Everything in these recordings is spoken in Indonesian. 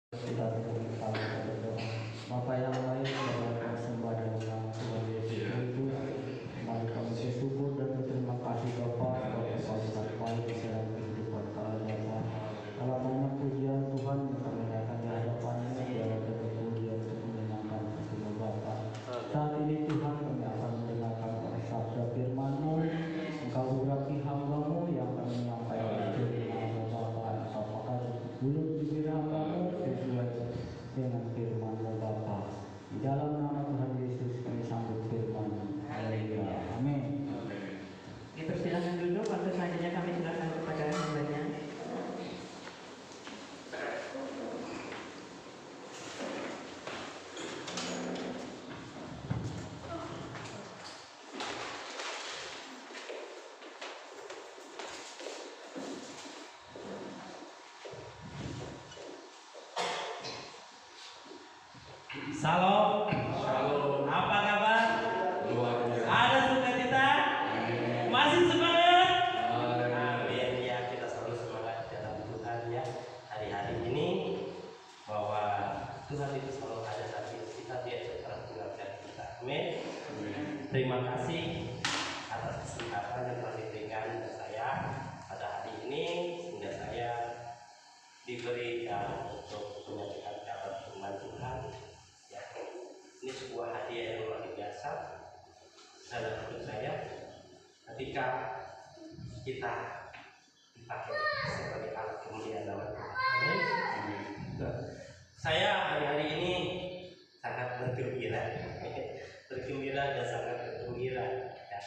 Kita berdoa. Bapa yang baik, berdoa sembah dan nama Tuhan Yesus Kristus. Mari kami bersyukur dan berterima kasih Bapa atas kualitas baik dalam kehidupan kami Bapa. Kalau banyak pujian Tuhan yang kami naikkan di hadapan-Mu, biarlah terpuji untuk menyenangkan hati-Mu Bapa. Saat ini Tuhan kami akan mendengarkan sabda firman-Mu. Engkau urapi hamba-Mu yang akan menyampaikan firman-Mu Bapa. Apakah mulut bibir hamba-Mu sesuai dengan firman-Mu Bapa. Di dalam nama Tuhan Yesus kami sambut firman-Mu. Haleluya. Amin. Dipersilakan duduk, waktu selanjutnya kami silakan kepada hambanya. Salam. Apa kabar? Ada sukacita? Masih semangat? Amin ya, kita selalu semangat dalam Tuhan ya. Hari-hari ini bahwa Tuhan itu selalu ada saat kita, dia sekarang mengingatkan kita. Amin. Terima kasih atas kesempatan yang telah diberikan kepada saya pada hari ini sehingga saya diberikan untuk menyampaikan kabar firman Tuhan. Ya, ini sebuah hadiah yang luar biasa dalam hidup saya ketika kita dipakai sebagai alat kemuliaan nama Tuhan. Amin. Saya hari-hari ini sangat bergembira dan sangat bergembira. Ya,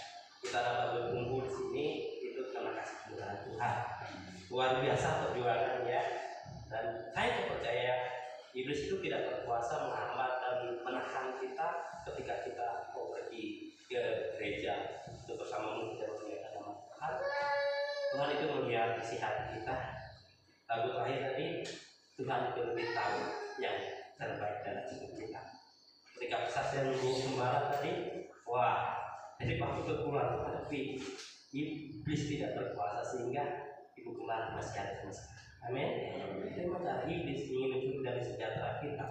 kita dapat berkumpul di sini itu karena kasih kemurahan Tuhan. Luar biasa perjuangan ya. Dan saya percaya iblis itu tidak berkuasa menghambat dan menahan kita ketika kita mau pergi ke gereja untuk bersama kita memuliakan nama Tuhan. Tuhan itu melihat isi hati kita. Lagu terakhir tadi, Tuhan itu lebih tahu yang terbaik dalam hidup kita. Ketika kesaksian Gembala tadi, wah, jadi waktu keluar tapi iblis tidak berkuasa sehingga Ibu Gembala masih ada sama sekali. Amin. Itu cara iblis ingin mencuri dari sejahtera kita,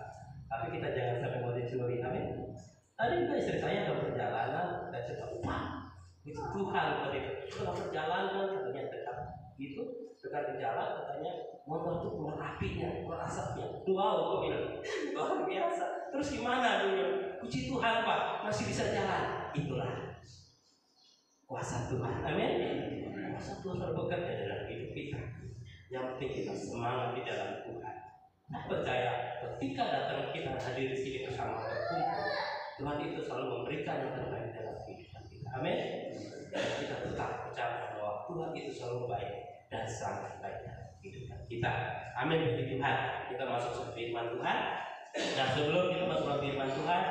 tapi kita jangan sampai mau dicuri. Amin. Tadi juga istri saya dalam perjalanan dan saya wah, itu Tuhan tadi dalam perjalanan katanya dekat gitu, dekat di jalan katanya motor itu keluar apinya, keluar asapnya. Wow, gue bilang luar biasa. Terus gimana dulu? Puji Tuhan Pak, masih bisa jalan. Itulah kuasa Tuhan. Amin. Kuasa Tuhan bekerja dalam hidup kita. Yang penting kita semangat di dalam Tuhan. Nah, percaya ketika datang kita hadir di sini bersama berkumpul, Tuhan itu selalu memberikan yang terbaik dalam kehidupan kita. Amin. Dan kita tetap percaya bahwa Tuhan itu selalu baik dan sangat baik dalam kehidupan kita. Amin. Puji Tuhan. Kita masuk ke firman Tuhan. Dan sebelum kita masuk ke firman Tuhan,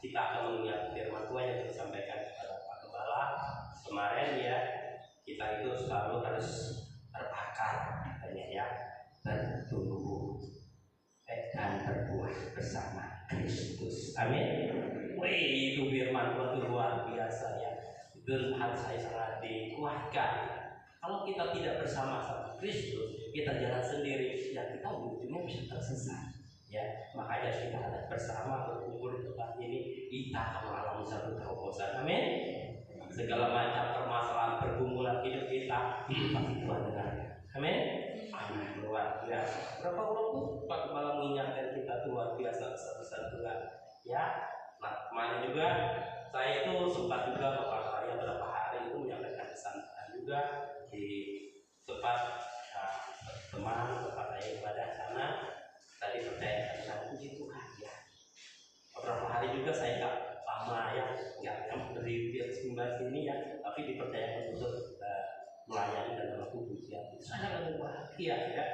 kita akan mengingat firman Tuhan yang disampaikan kepada Pak Gembala kemarin ya. Kita itu selalu harus berakar katanya ya, bertumbuh dan berbuah bersama Kristus. Amin. Wih, itu firman Tuhan itu luar biasa ya. Itu hati saya sangat dikuatkan. Kalau kita tidak bersama sama Kristus, kita jalan sendiri, ya kita ujungnya bisa tersesat. Ya, makanya kita ada bersama berkumpul di tempat ini, kita akan mengalami satu terobosan. Amin. Segala macam permasalahan pergumulan hidup kita, itu pasti Tuhan dengar. Amin. Amin. Luar biasa. Berapa waktu Pak Gembala mengingatkan kita luar biasa besar Tuhan. Ya. Nah, kemarin juga saya itu sempat juga Bapak saya beberapa hari itu menyampaikan pesan juga di tempat teman tempat saya ibadah sana. Tadi percaya tentang puji Tuhan ya. Beberapa hari juga saya nggak lama ya, nggak berdiri di sini ya, tapi dipercayakan untuk melayani dalam waktu pujian. Sangat bahagia ya.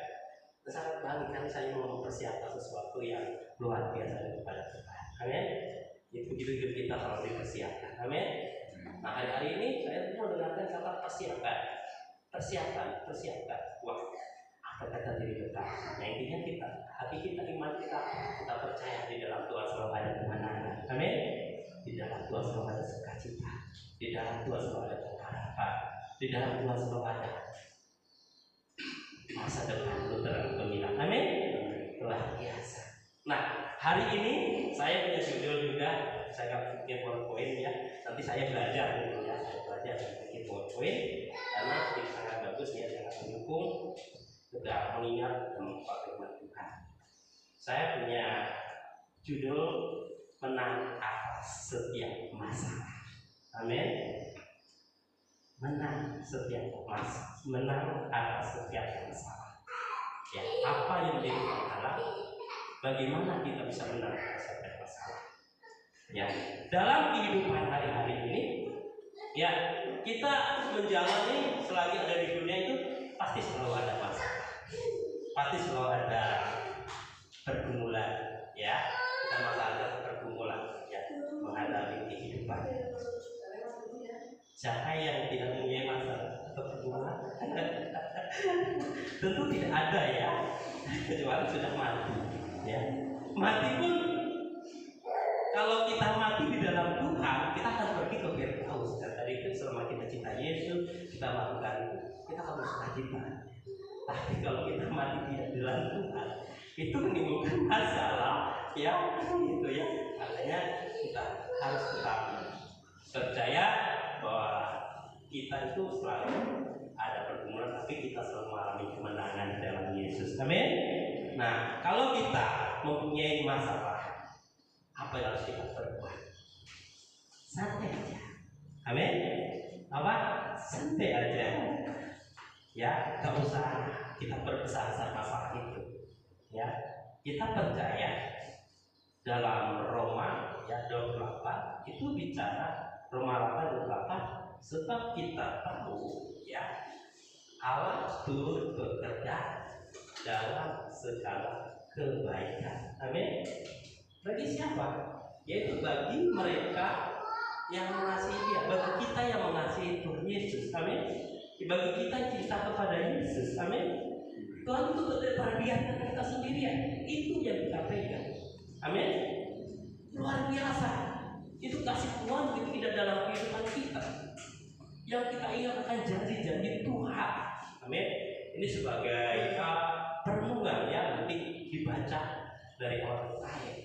Sangat bahagia saya mau mempersiapkan sesuatu yang luar biasa kepada Tuhan. Amin. Itu hidup kita harus dipersiapkan. Amin. Nah, hari ini saya mau dengarkan kata persiapan. Persiapan. Wah, apa kata diri kita? Nah, intinya kita, hati kita, iman kita percaya di dalam Tuhan selalu ada kemenangan. Amin. Di dalam Tuhan selalu ada sukacita. Di dalam Tuhan selalu ada pengharapan. Di dalam Tuhan selalu ada masa depan terang gemilang. Amin. Luar biasa. hari ini saya punya judul juga, saya nggak bikin PowerPoint ya. Nanti saya belajar dulu ya, saya belajar bikin PowerPoint karena ini sangat bagus ya, sangat mendukung juga mengingat dan firman Tuhan. Saya punya judul menang atas setiap masalah. Amin. Menang setiap masalah, menang atas setiap masalah. Ya, apa yang menjadi masalah? Bagaimana kita bisa menang atas setiap masalah? Ya, dalam kehidupan hari-hari ini, ya kita menjalani selagi ada di dunia itu pasti selalu ada masalah, pasti selalu ada pergumulan. Ya, kita masalah pergumulan, ya menghadapi kehidupan. Siapa yang tidak mempunyai masalah atau pergumulan? Tentu tidak ada ya, kecuali sudah mati. Ya, mati pun kalau kita mati di dalam Tuhan, kita akan pergi ke Firdaus. Dan tadi itu selama kita cinta Yesus, kita melakukan itu, kita harus sukacita. Tapi kalau kita mati tidak di dalam Tuhan, itu menimbulkan masalah. Ya, itu ya. Makanya kita harus tetap percaya bahwa kita itu selalu ada pergumulan, tapi kita selalu mengalami kemenangan di dalam Yesus. Amin. Nah, kalau kita mempunyai masalah, apa yang harus kita perbuat? Santai aja. Amin. Apa? Santai aja. Ya, gak usah kita berbesar-besar masalah itu. Ya, kita percaya dalam Roma ya 28 itu bicara Roma 8:28, sebab kita tahu ya Allah turut bekerja dalam segala kebaikan. Amin. Bagi siapa? Yaitu bagi mereka yang mengasihi Dia, bagi kita yang mengasihi Tuhan Yesus. Amin. Bagi kita yang cinta kepada Yesus. Amin. Tuhan itu berperhatian kita sendirian. Itu yang kita pegang. Amin. Luar biasa. Itu kasih Tuhan begitu indah dalam kehidupan kita. Yang kita ingat akan janji-janji Tuhan. Amin. Ini sebagai perenungan ya, nanti dibaca dari orang lain.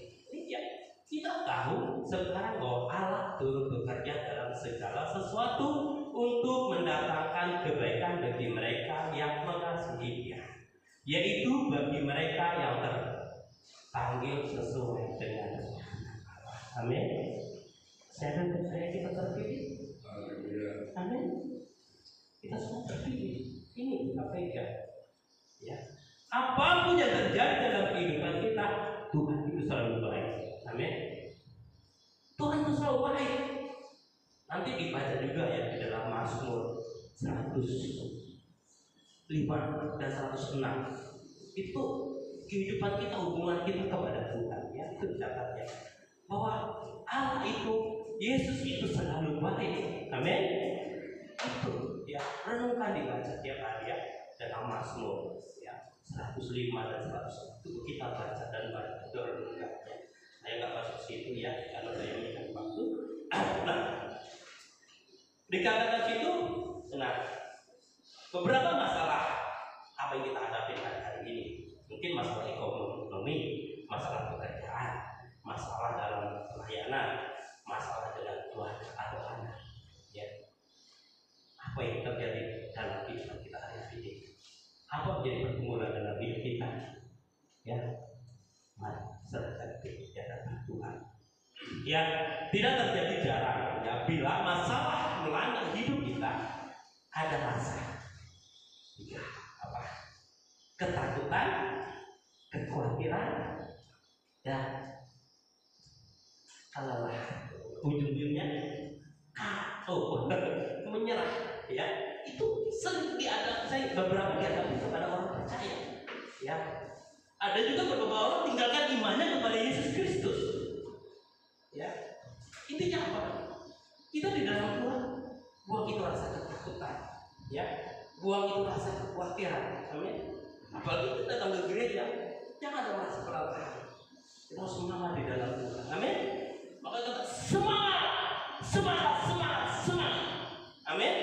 Ya, kita tahu sekarang bahwa Allah turut bekerja dalam segala sesuatu untuk mendatangkan kebaikan bagi mereka yang mengasihi Dia, yaitu bagi mereka yang terpanggil sesuai dengan kehendak Allah. Amin. Saya dan percaya kita terpilih. Amin. Kita semua terpilih. Ini kita pegang. Ya. Apapun yang terjadi dalam kehidupan kita, Tuhan itu selalu baik. Amin. Tuhan itu selalu baik. Nanti dibaca juga ya di dalam Mazmur 105 dan 106. Itu kehidupan kita, hubungan kita kepada Tuhan. Ya, itu catatnya. Bahwa Allah itu, Yesus itu selalu baik. Amin. Itu ya, renungkan dibaca tiap hari ya dalam Mazmur ya 105 dan 100 itu kita baca dan baca renungkan ya. Saya nggak masuk situ ya karena saya punya waktu. Nah, dikatakan situ, nah beberapa masalah apa yang kita hadapi hari ini, mungkin masalah ekonomi, masalah pekerjaan, masalah dalam pelayanan, masalah dengan keluarga atau anak, ya. Apa yang terjadi dalam kehidupan kita hari ini? Apa menjadi pergumulan dalam hidup kita? Ya, mari serahkan di hadapan Tuhan. Ya, tidak terjadi jarang ya bila masalah melanda hidup kita ada rasa ya, apa? Ketakutan, kekhawatiran, dan kalau ujung-ujungnya menyerah ya. Itu sering saya beberapa dihadapi kepada orang percaya ya. Ada juga beberapa orang tinggalkan imannya kepada Yesus Kristus ya. Intinya apa? Kita di dalam Tuhan buang itu rasa ketakutan ya, buang itu rasa kekhawatiran. Amin. Apalagi kita datang ke gereja, jangan ada merasa kelelahan. Kita harus semangat di dalam Tuhan. Amin. Maka kita semangat, semangat, semangat, semangat. Amin.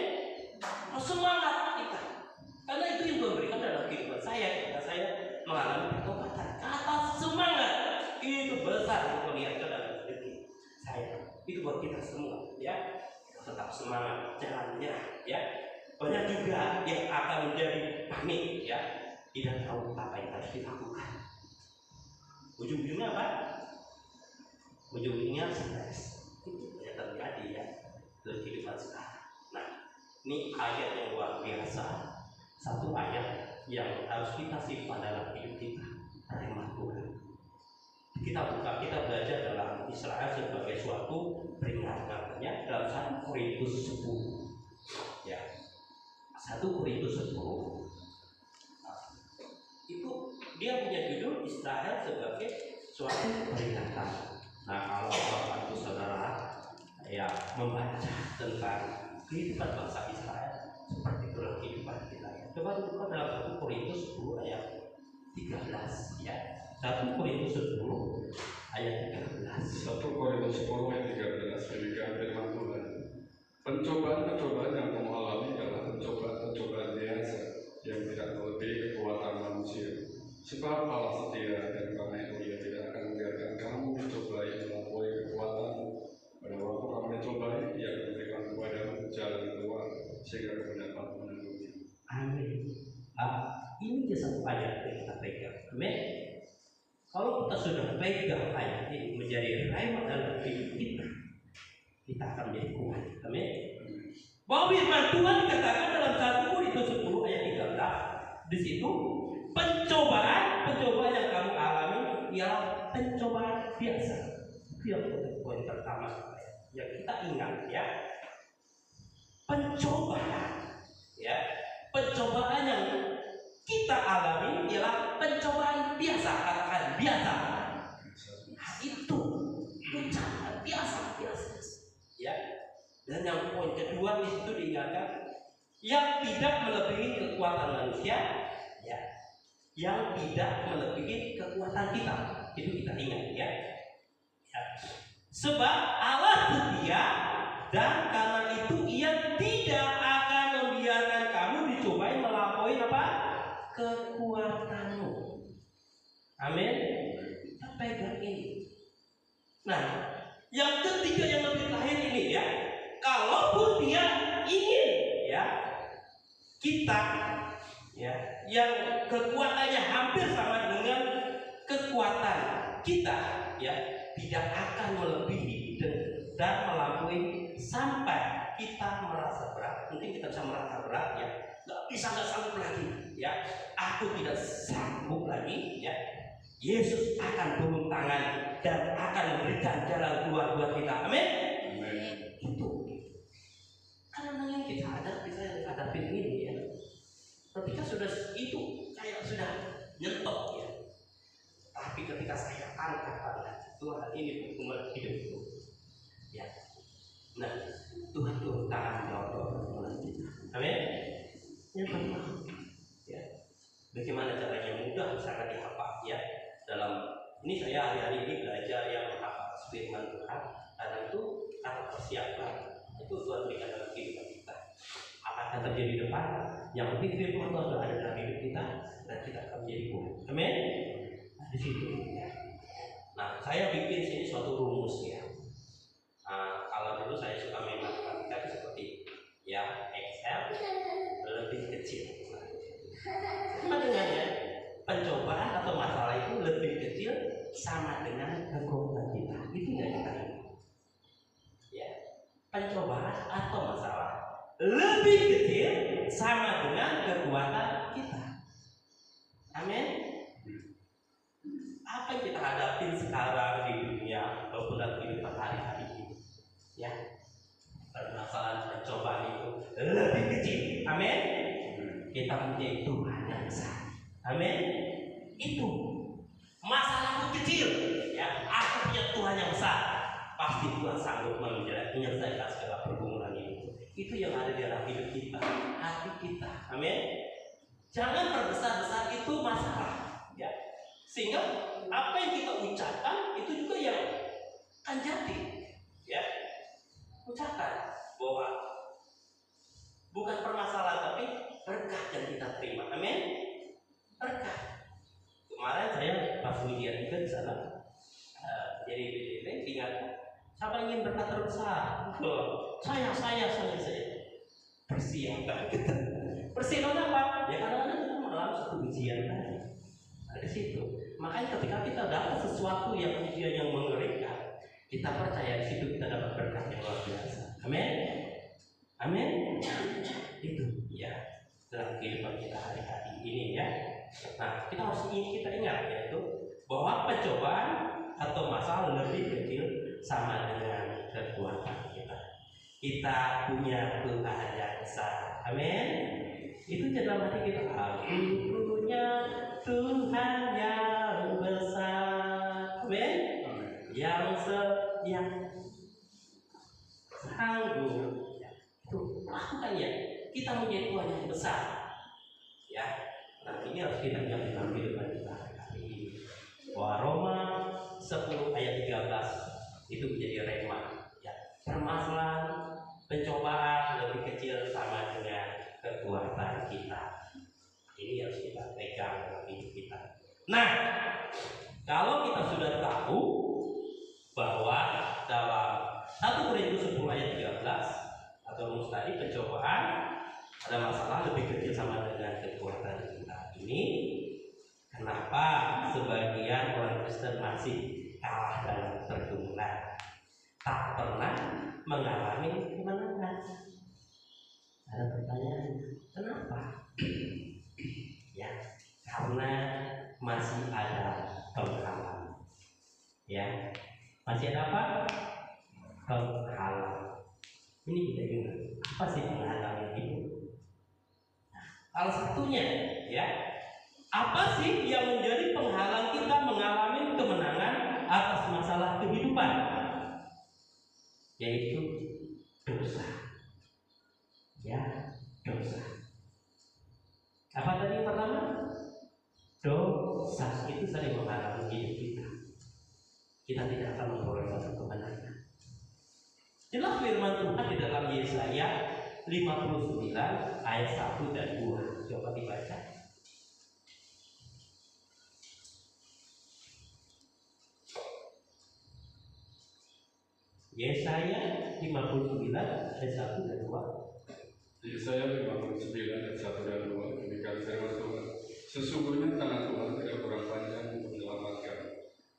Semangat kita, karena itu yang Tuhan berikan dalam kehidupan saya. Ketika saya mengalami pertobatan, kata semangat itu buat kita semua, ya. Tetap semangat, jangan menyerah, ya. Banyak juga yang akan menjadi panik, ya, tidak tahu apa yang harus dilakukan. Ujung-ujungnya apa? Ujung-ujungnya stres. Itu yang terjadi, ya, dalam kehidupan sekarang. Nah, ini ayat yang luar biasa, satu ayat yang harus kita simpan dalam hidup kita, firman Tuhan. Kita belajar dalam Israel sebagai suatu peringatan, katanya dalam 1 Korintus 10, ya. 1 Korintus 10, itu dia punya judul Israel sebagai suatu peringatan. Nah, kalau Bapak Ibu Saudara ya membaca tentang kehidupan bangsa Israel, seperti itulah kehidupan kita, ya. Coba buka dalam 1 Korintus 10 ayat 13, ya. 1 Korintus 10 ayat 13. 1 Korintus 10 ayat 13, demikian firman Tuhan. Pencobaan-pencobaan yang kamu alami adalah pencobaan-pencobaan biasa yang tidak melebihi kekuatan manusia. Sebab Allah setia, dan karena itu Ia tidak akan membiarkan kamu dicobai melampaui kekuatanmu. Pada waktu kamu dicobai, Ia akan memberikan kepadamu jalan keluar sehingga kamu dapat menangguhnya. Amin. Ini dia satu ayat yang kita pegang. Amin. Kalau kita sudah pegang ayat ini menjadi rema dalam hidup kita, kita akan menjadi kuat. Amin. Bahwa firman Tuhan dikatakan dalam 1 Korintus 10 ayat 13, di situ pencobaan yang kamu alami ialah pencobaan biasa. Itu yang poin pertama yang kita ingat, ya. Pencobaan, ya. Pencobaan yang kita alami ialah pencobaan biasa. Katakan biasa. Nah, itu pencobaan biasa, ya. Dan yang poin kedua di situ diingatkan yang tidak melebihi kekuatan manusia, ya. Yang tidak melebihi kekuatan kita. Itu kita ingat, ya. Ya. Sebab Allah setia, dan karena itu Ia tidak akan membiarkan kamu dicobai melampaui apa? Kekuatanmu. Amin. Kita pegang ini. Nah, yang ketiga yang lebih terakhir ini, ya. Kalaupun Dia ingin, ya, kita, ya, yang kekuatannya hampir sama dengan kekuatan kita, ya, tidak akan melebihi dan melampaui sampai kita merasa berat. Mungkin kita bisa merasa berat, ya, nggak sanggup lagi, ya. Aku tidak sanggup lagi, ya. Yesus akan turun tangan dan akan memberikan jalan keluar buat kita. Amin. Itu karena yang kita hadapi ini, ya. Ketika sudah itu kayak sudah nyetok, ya. Tapi ketika saya angkat tangan, Tuhan ini pergumulan hidupku, ya. Nah, Tuhan turun tangan jawab pergumulan kita. Amin. Yang pertama, ya, bagaimana caranya mudah sangat dihafal, ya. Dalam ini saya hari-hari ini belajar yang menghafal firman Tuhan, karena itu kata persiapan itu Tuhan berikan dalam kehidupan kita. Apa yang terjadi di depan, yang penting firman Tuhan sudah ada dalam hidup kita dan kita akan menjadi kuat. Amin. Nah, di situ, ya. Nah, saya bikin sini suatu rumus, ya. Kalau dulu saya suka main matematika itu seperti, ya, Excel lebih kecil. Sama dengan, ya, pencobaan atau masalah itu lebih kecil sama dengan kekuatan kita. Itu nggak kita ingat, ya. Pencobaan atau masalah lebih kecil sama dengan kekuatan kita. Amin. Apa yang kita hadapi sekarang di dunia ataupun dalam kehidupan hari-hari ini, ya, permasalahan pencobaan itu lebih kecil. Amin. Kita punya Tuhan yang besar. Amin. Itu masalahku kecil, ya. Aku punya Tuhan yang besar. Pasti Tuhan sanggup menyelesaikan segala pergumulan ini. Itu yang ada di dalam hidup kita, hati kita. Amin. Jangan perbesar-besar itu masalah, ya. Sehingga apa yang kita ucapkan itu juga yang akan jadi, ya. Ucapkan bahwa bukan permasalahan tapi berkah yang kita terima. Amin. Berkah. Kemarin saya pas ujian juga di sana, jadi BDP ingat Siapa ingin berkata besar? Saya. Persiapkan kita. Persiapan apa? Ya kadang-kadang kita mengalami satu ujian tadi. Nah, di situ. Makanya ketika kita dapat sesuatu yang ujian yang mengerikan, kita percaya di situ kita dapat berkat yang luar biasa. Amin. Amin. Itu ya dalam kehidupan kita hari-hari ini ya. Nah, kita harus ingat yaitu bahwa pencobaan atau masalah lebih kecil sama dengan kekuatan kita. Kita punya Tuhan yang besar. Amin. Itu dalam hati kita. Aku punya Tuhan yang besar. Amin. Yang sanggup. Itu lakukan ya. Kita punya Tuhan yang besar. Ya. Nah, ini harus kita ingat dalam kehidupan kita hari ini. Bahwa Roma 10 ayat 13 itu menjadi rema. Ya. Permasalahan pencobaan lebih kecil sama dengan kekuatan kita. Ini harus kita pegang dalam hidup kita. Nah, kalau kita sudah tahu bahwa dalam 1 Korintus 10 ayat 13 atau rumus tadi pencobaan ada masalah lebih kecil sama dengan kekuatan kita. Ini kenapa sebagian orang Kristen masih kalah dalam pergumulan, tak pernah mengalami kemenangan? Ada pertanyaan, kenapa? Ya, karena masih ada penghalang. Ya, masih ada apa? Penghalang. Ini kita ingat, apa sih penghalang ini? Salah satunya, ya, apa sih yang menjadi penghalang kita mengalami kemenangan atas masalah kehidupan? Yaitu dosa. Ya, dosa. Apa tadi yang pertama? Dosa itu sering menghalangi hidup kita. Kita tidak akan memperoleh satu kemenangan. Jelas firman Tuhan di dalam Yesaya 59 ayat 1 dan 2. Coba dibaca. Yesaya 59 ayat 1 dan 2. Yesaya 59 ayat 1 dan 2. Demikian firman Tuhan. Sesungguhnya tangan Tuhan tidak kurang panjang untuk menyelamatkan,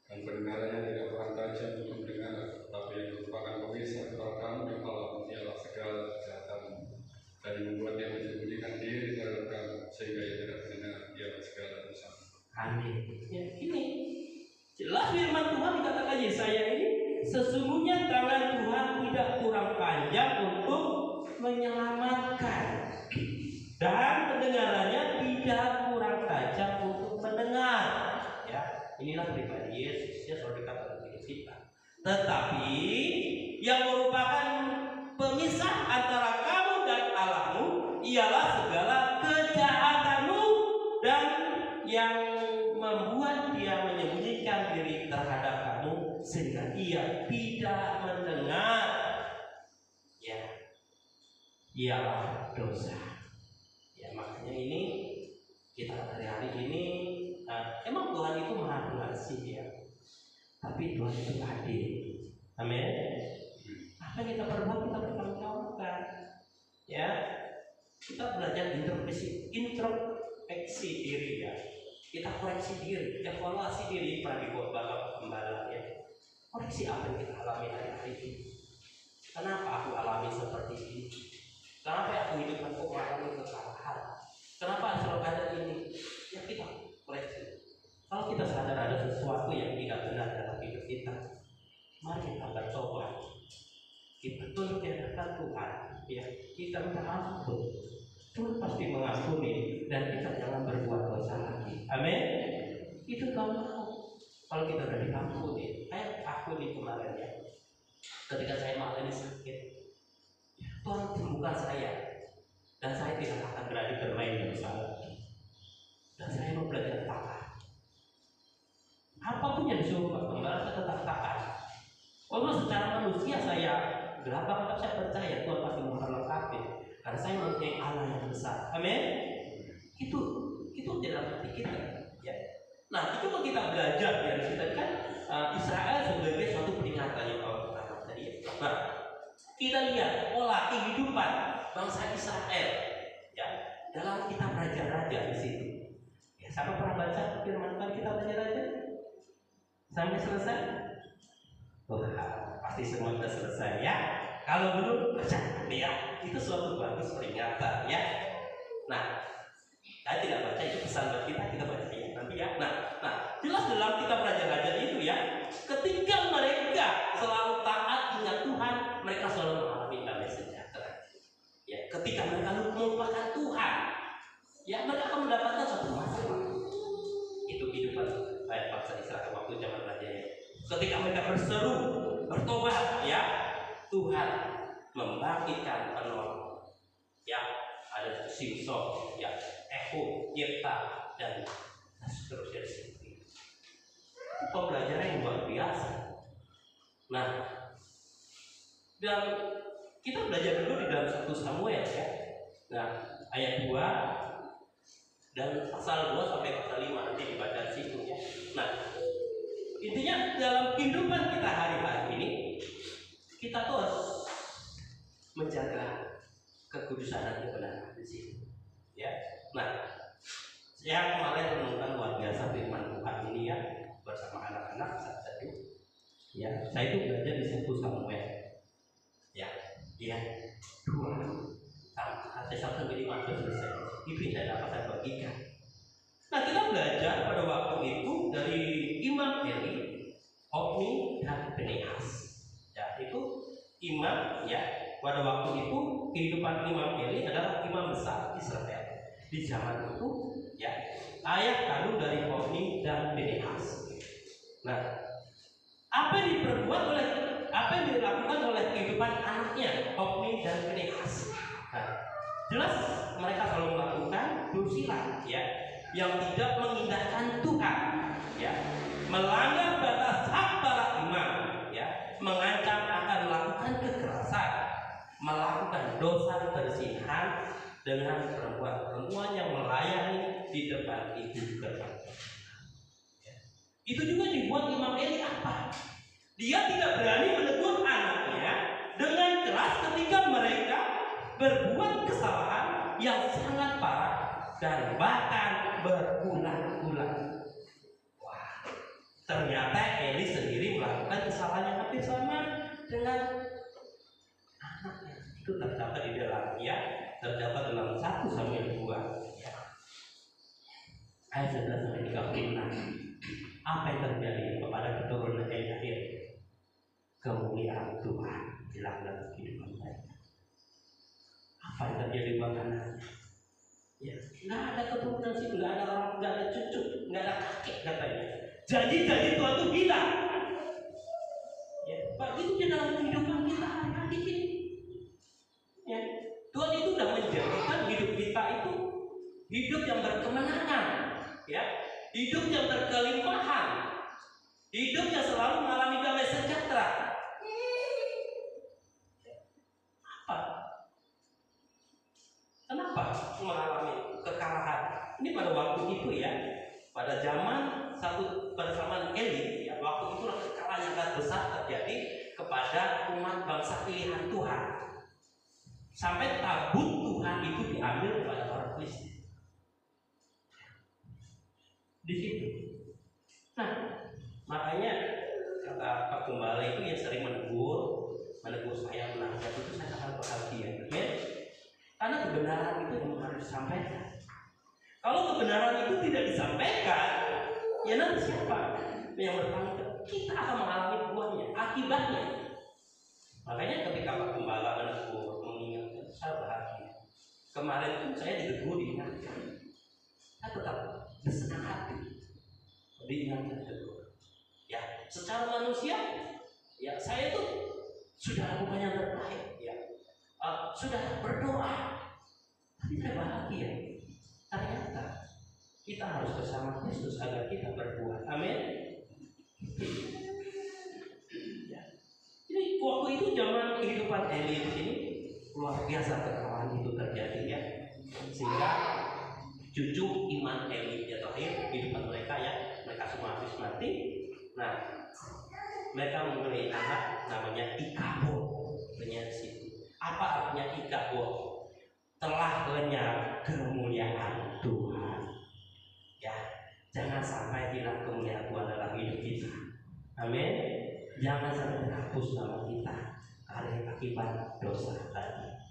dan pendengarannya tidak kurang tajam untuk mendengar, tapi yang merupakan pemisah antara kamu dan Allah ialah segala kejahatanmu, dan yang membuat dia menyembunyikan diri terhadap kamu sehingga ia tidak mendengar ialah segala dosa. Amin. Ya, ini jelas firman Tuhan dikatakan Yesaya ini, sesungguhnya tangan Tuhan tidak kurang panjang untuk menyelamatkan, dan pendengarannya tidak kurang tajam untuk mendengar. Ya, inilah pribadi Yesus. Dia selalu dekat dengan hidup kita. Tetapi yang merupakan pemisah antara kamu dan Allahmu ialah segala kejahatanmu, dan yang membuat dia menyembunyikan diri terhadap kamu sehingga ia tidak mendengar. Ya, ialah dosa. Ya, makanya ini kita hari-hari ini emang Tuhan itu maha pengasih ya, tapi Tuhan itu adil. Amin. Apa yang kita perbuat kita bertanggung jawabkan. Ya, kita belajar introspeksi diri ya. Kita koreksi diri, evaluasi diri pada Bapak Gembala ya. Koreksi apa yang kita alami hari-hari ini. Kenapa aku alami seperti ini? Kenapa aku hidup aku mengalami kesalahan? Kenapa selalu ada ini? Ya, kita koreksi. Kalau kita sadar ada sesuatu yang tidak benar dalam hidup kita, mari kita bertobat. Kita tunduk di hadapan Tuhan, ya, kita minta ampun. Tuhan pasti mengampuni, dan kita jangan berbuat dosa lagi. Amin. Itu Tuhan mau. Kalau kita sudah diampuni, aku di kemarin ya, ketika saya mengalami sakit, Tuhan sembuhkan saya, dan saya tidak akan berani bermain dosa lagi, dan saya mau belajar taat. Apapun yang disuruh Pak Gembala, saya tetap taat. Walaupun secara manusia saya gelapang, tetap saya percaya Tuhan pasti memperlengkapi, karena saya mempunyai Allah yang besar. Amin. Itu dalam hati kita. Ya. Nah, itu kalau kita belajar dari kita kan Israel sebagai suatu peringatan yang Allah pertama. kita lihat pola kehidupan bangsa Israel ya dalam kitab Raja-Raja di situ. Ya, sama pernah baca firman Tuhan kitab Raja-Raja sampai selesai? Oh, pasti semua sudah selesai ya. Kalau belum baca ya, itu suatu bagus peringatan ya. Nah, saya tidak baca, itu pesan buat kita baca ya nanti ya. Nah, jelas dalam kitab Raja-Raja itu ya, ketika mereka selalu taat ingat Tuhan, mereka selalu mengalami damai sejahtera. Ya, ketika mereka melupakan Tuhan, ya mereka akan mendapatkan satu masalah. Itu kehidupan bangsa Israel waktu zaman Raja ya. Ketika mereka berseru, bertobat, ya Tuhan membangkitkan penolong. Ya, ada Simson, ya Ehud, Yefta, dan seterusnya. Pembelajaran yang luar biasa. Nah, dan kita belajar dulu di dalam 1 Samuel ya. Nah, ayat 2 dan pasal 2 sampai pasal 5 nanti dibaca di situ ya. Nah, intinya dalam kehidupan kita hari-hari ini kita tuh harus menjaga kekudusan dan kebenaran di situ. Ya. Nah, saya kemarin menemukan luar biasa firman Tuhan ini ya bersama anak-anak saat teduh. Ya, saya itu belajar di 1 Samuel. Ya, 2 sampai 5 selesai. Itu yang dapat saya bagikan. Nah, kita belajar pada waktu itu dari Imam Eli, Hofni, dan Pinehas. Ya, itu imam ya. Pada waktu itu kehidupan Imam Eli adalah imam besar Israel di zaman itu ya. Ayah kandung dari Hofni dan Pinehas. Nah, apa yang dilakukan oleh kehidupan anaknya Hofni dan Pinehas? Nah, jelas mereka selalu melakukan dursilat ya, yang tidak mengindahkan Tuhan ya, melanggar batas hak para imam ya, mengancam akan melakukan kekerasan, melakukan dosa perzinahan dengan perempuan-perempuan yang melayani di depan ibu gerbang. Itu juga dibuat Imam Eli apa? Dia tidak berani menegur anaknya dengan keras ketika mereka berbuat kesalahan yang sangat parah dan bahkan berulang-ulang. Wah, ternyata Eli sendiri melakukan kesalahan yang hampir sama dengan anaknya. Itu terdapat di dalam terdapat dalam 1 Samuel 2 ya. Ayat 11 sampai 36. Apa yang terjadi kepada keturunan Eli akhir? Kemuliaan Tuhan hilang dalam kehidupan mereka. Apa yang terjadi buat anak? Ya, nggak ada keturunan sih, nggak ada orang, nggak ada cucu, nggak ada kakek katanya. Janji-janji Tuhan itu hilang. Ya, begitu dalam kehidupan kita hari-hari ini. Ya, Tuhan itu sudah menjadikan hidup kita itu hidup yang berkemenangan, ya, hidup yang berkelimpahan, hidup yang selalu mengalami damai sejahtera. Apa? Kenapa mengalami kekalahan? Ini pada waktu itu ya, pada zaman Eli, ya, waktu itulah kekalahan yang sangat besar terjadi kepada umat bangsa pilihan Tuhan. Sampai tabut Tuhan itu diambil oleh orang Filistin. Di situ. Nah, makanya kata Pak Gembala itu yang sering menegur saya menasihat itu saya sangat bahagia. Ya? Karena kebenaran itu yang harus disampaikan. Kalau kebenaran itu tidak disampaikan, ya nanti siapa yang bertanggung jawab? Kita akan mengalami buahnya, akibatnya. Makanya ketika Pak Gembala menegur, mengingatkan, saya bahagia. Kemarin itu saya ditegur, diingatkan. Saya tetap bersenang hati diingatkan tegur. Ya, secara manusia, ya saya itu sudah lakukan yang terbaik, ya, sudah berdoa, tapi saya bahagia. Ternyata kita harus bersama Kristus agar kita berbuah. Amin. Ya. Jadi waktu itu zaman kehidupan Eli di sini luar biasa kekalahan itu terjadi ya, sehingga cucu iman Eli yang terakhir kehidupan mereka ya, mereka semua habis mati. Nah, mereka mempunyai anak namanya Ikabod. Artinya di situ. Apa artinya ikabah? Telah lenyap kemuliaan Tuhan. Ya, jangan sampai hilang kemuliaan Tuhan dalam hidup kita. Amin. Jangan sampai terhapus nama kita karena akibat dosa tadi.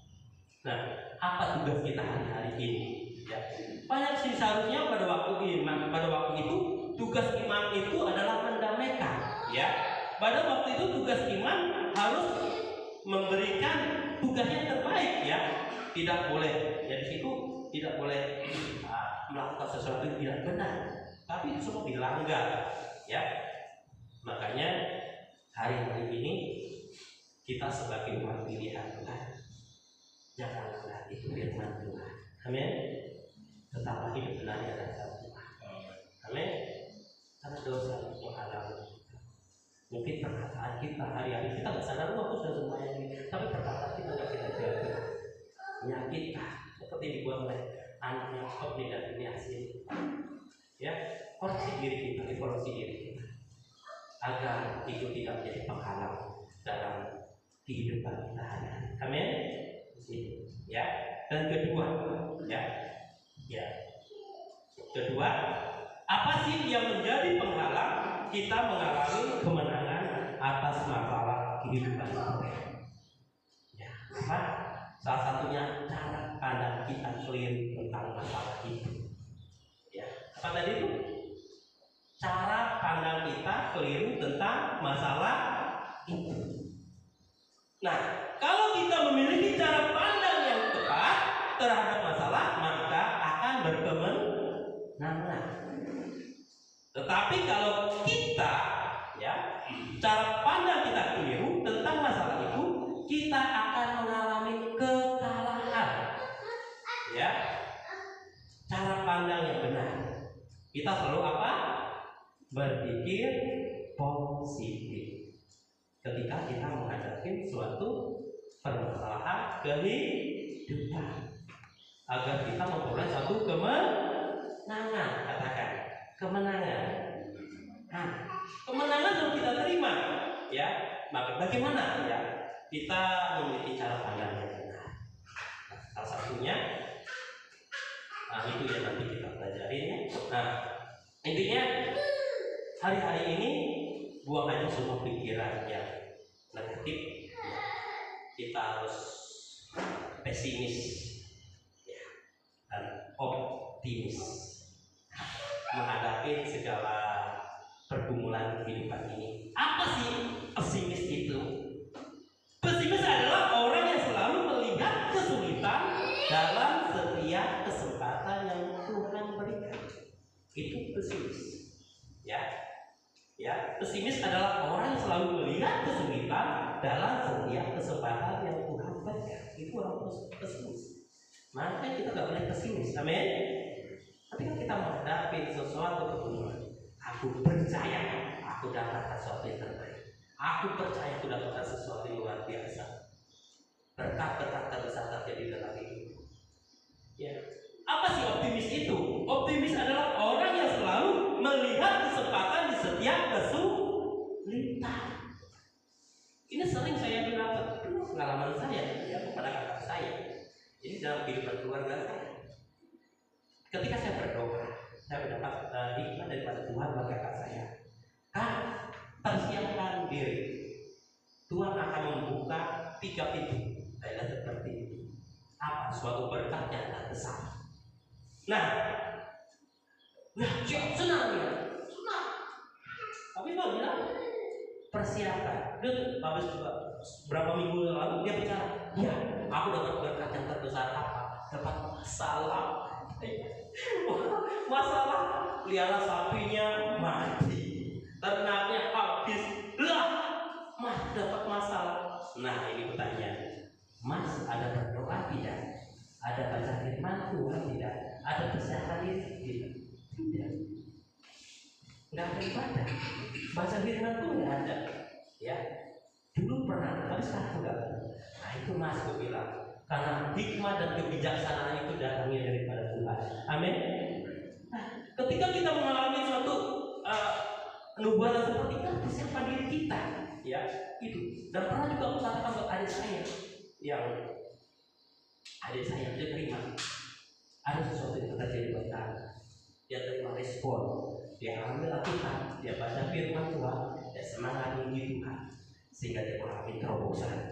Nah, apa tugas kita hari-hari ini? Ya, banyak sih seharusnya pada waktu itu tugas iman itu adalah mendamaikan. Ya, pada waktu itu tugas iman harus memberikan tugas yang terbaik. Ya, tidak boleh. Ya, di situ tidak boleh melakukan sesuatu yang tidak benar, tapi itu semua dilanggar. Ya, makanya hari-hari ini kita sebagai umat pilihan Tuhan, janganlah itu firman Tuhan. Amin. Tetaplah hidup benar di hadapan Tuhan. Amin. Karena dosa itu menghalangi kita. Mungkin perkataan kita hari-hari kita nggak sadar, aku sudah semuanya ini, tapi perkataan kita nggak kita jaga. Menyakitkan seperti dibuat oleh anak yang stop dan ini hasil. Ya, koreksi diri kita, evaluasi diri kita, agar itu tidak menjadi penghalang dalam kehidupan kita hari-hari. Amin. Ya. Dan kedua, kedua, apa sih yang menjadi penghalang kita mengalami kemenangan atas masalah kehidupan kita? Ya, apa? Salah satunya cara pandang kita keliru tentang masalah itu. Ya, apa tadi itu? Cara pandang kita keliru tentang masalah itu. Nah, kalau kita memiliki cara pandang yang tepat terhadap masalah, maka akan berkemenangan. Tetapi kalau kita, ya, cara pandang kita keliru tentang masalah itu, kita akan mengalami kekalahan. Ya, cara pandang yang benar. Kita selalu apa? Berpikir positif ketika kita menghadapi suatu permasalahan kehidupan, agar kita memperoleh satu kemenangan. Katakan kemenangan. Nah, kemenangan yang kita terima, ya. Maka bagaimana, ya, kita memiliki cara pandang yang benar. Nah, salah satunya, itu yang nanti kita pelajarin, ya. Nah, intinya hari-hari ini buang aja semua pikiran yang negatif. Ya. Kita harus pesimis, ya, dan optimis menghadapi segala pergumulan kehidupan ini. Apa sih pesimis itu? Pesimis adalah orang yang selalu melihat kesulitan dalam setiap kesempatan yang Tuhan berikan. Itu pesimis. Ya, pesimis adalah orang yang selalu melihat kesulitan dalam setiap kesempatan yang Tuhan berikan. Itu orang pesimis. Makanya kita nggak boleh pesimis. Amin. Ketika kita menghadapi sesuatu kebenaran, aku percaya aku dapatkan sesuatu yang terbaik. Aku percaya aku dapatkan sesuatu yang luar biasa. Berkat-berkat terbesar terjadi dalam hidup. Ya. Apa sih optimis itu? Optimis adalah orang yang selalu melihat kesempatan di setiap kesulitan. Ini sering saya dapat pengalaman saya, ya, kepada kakak saya. Ini dalam kehidupan keluarga saya. Ketika saya berdoa, saya mendapat hikmat daripada Tuhan bagi kakak saya. Kan, persiapkan diri. Tuhan akan membuka 3 pintu. Saya seperti itu. Apa? Suatu berkat yang tak besar. Nah, senang ya, senang. Tapi Pak bilang persiapkan. Dia habis berapa minggu lalu dia bicara, ya, aku dapat berkat yang terbesar apa? Dapat masalah. Masalah, pelihara sapinya mati, ternaknya habis, lah, Mas dapat masalah. Nah, ini pertanyaan, Mas ada berdoa tidak? Ada baca firman Tuhan tidak? Ada berserah diri tidak? Tidak. Nggak ada ibadah. Baca firman Tuhan nggak ada. Ya, dulu pernah, tapi sekarang enggak. Nah, itu Mas gue bilang, karena hikmah dan kebijaksanaan itu datangnya daripada Tuhan. Amin. Nah, ketika kita mengalami suatu nubuatan seperti itu, persiapan diri kita, ya, itu. Dan pernah juga aku katakan buat adik saya yang dia terima ada sesuatu yang terjadi buat dia terima respon, dia ambil Alkitab, dia baca firman Tuhan, dia semangat memuji Tuhan, sehingga dia mengalami terobosan.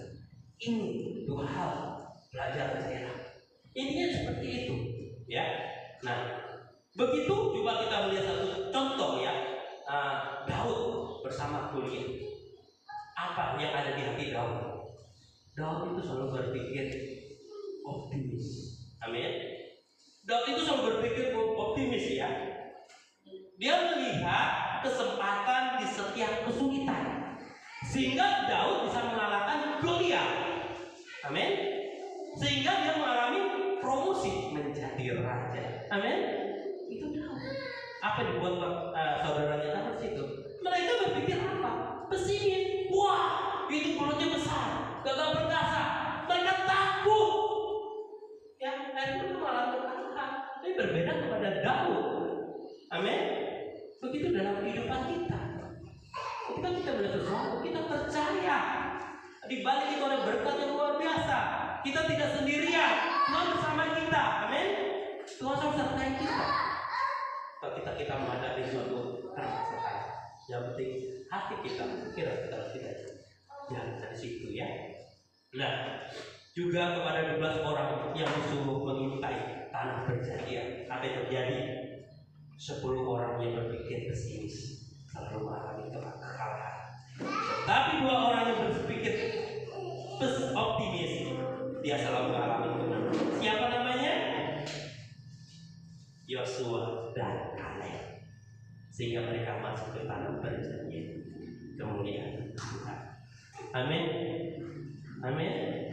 Ini dua hal belajar saya. Intinya seperti itu, ya. Nah, begitu coba kita melihat satu contoh ya, Daud bersama Goliat. Apa yang ada di hati Daud? Daud itu selalu berpikir optimis. Amin. Daud itu selalu berpikir optimis ya. Dia melihat kesempatan di setiap kesulitan, sehingga Daud bisa mengalahkan Goliat. Amin. Sehingga dia mengalami promosi menjadi raja. Amin. Itu Daud. Apa yang dibuat saudaranya Daud itu? Mereka berpikir apa? Pesimis. Wah, itu mulutnya besar, gagal perkasa. Mereka takut. Ya, itu malah berkata. Tapi berbeda kepada Daud. Amin. Begitu dalam kehidupan kita. Ketika kita melihat sesuatu, kita percaya di balik itu ada berkat yang luar biasa. Kita tidak sendirian. Tuhan bersama kita. Amin. Tuhan selalu sertai kita. Ketika kita menghadapi suatu permasalahan, yang penting hati kita, pikiran kita harus tidak jangan dari situ ya. Nah, juga kepada 12 orang yang disuruh mengintai tanah perjanjian, apa yang terjadi? 10 orang yang berpikir pesimis selalu mengalami kekalahan. Tapi 2 orang yang berpikir optimis, dia selalu mengalami kemenangan. Siapa namanya? Yosua dan Kaleb. Sehingga mereka masuk ke tanah perjanjian. Kemuliaan Tuhan. Amin. Amin.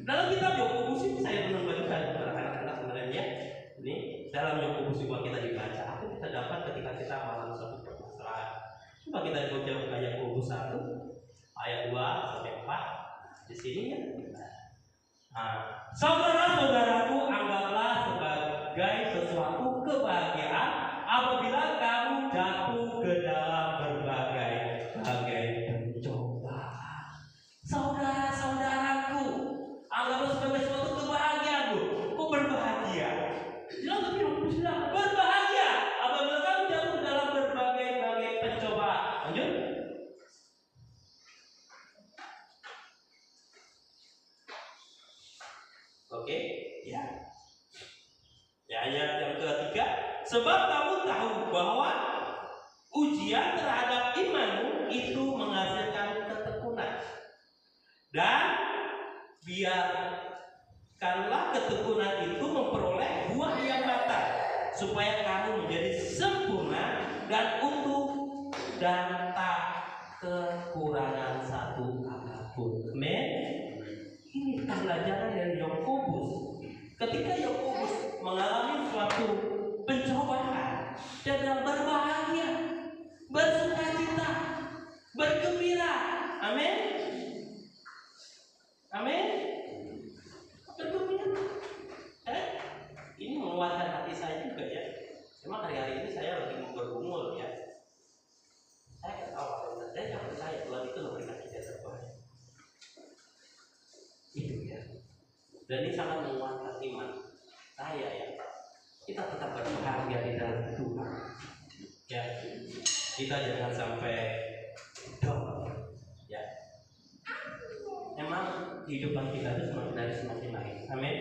Dalam kitab Yakobus ini saya pernah baca kepada anak-anak sebenarnya. Ini dalam Yakobus juga kita dibaca. Apa kita dapat ketika kita mengalami suatu permasalahan? Coba kita baca Yakobus 1 ayat 2 sampai 4. Di sini ya. Saudara-saudaraku, anggaplah sebagai sesuatu kebahagiaan apabila kamu jatuh ke dalam berbagai pencobaan. Saudara-saudaraku, anggaplah sebagai suatu kebahagiaan. Kok berbahagia? Jelas tapi bilang berbahagia apabila kamu jatuh ke dalam berbagai pencobaan. Lanjut. Oke, ya. Ya, ayat yang ketiga, sebab kamu tahu bahwa ujian terhadap imanmu itu menghasilkan ketekunan. Dan biarkanlah ketekunan itu memperoleh buah yang matang, supaya kamu menjadi sempurna dan utuh dan tak kekurangan satu apapun. Amin. Ini kita belajar dari Yakobus. Ketika Yakobus mengalami suatu pencobaan, dia bilang berbahagia, bersukacita, bergembira. Amin. Amin. Bergembira. Ini menguatkan hati saya juga ya. Cuma hari-hari ini saya lagi bergumul ya. Saya tahu saya nggak percaya Tuhan itu memberikan kita terbaik. Itu ya. Dan ini sangat menguatkan iman saya ya. Kita tetap berbahagia di dalam Tuhan. Ya. Kita jangan sampai down. Ya. Memang kehidupan kita itu semakin hari semakin naik. Amin.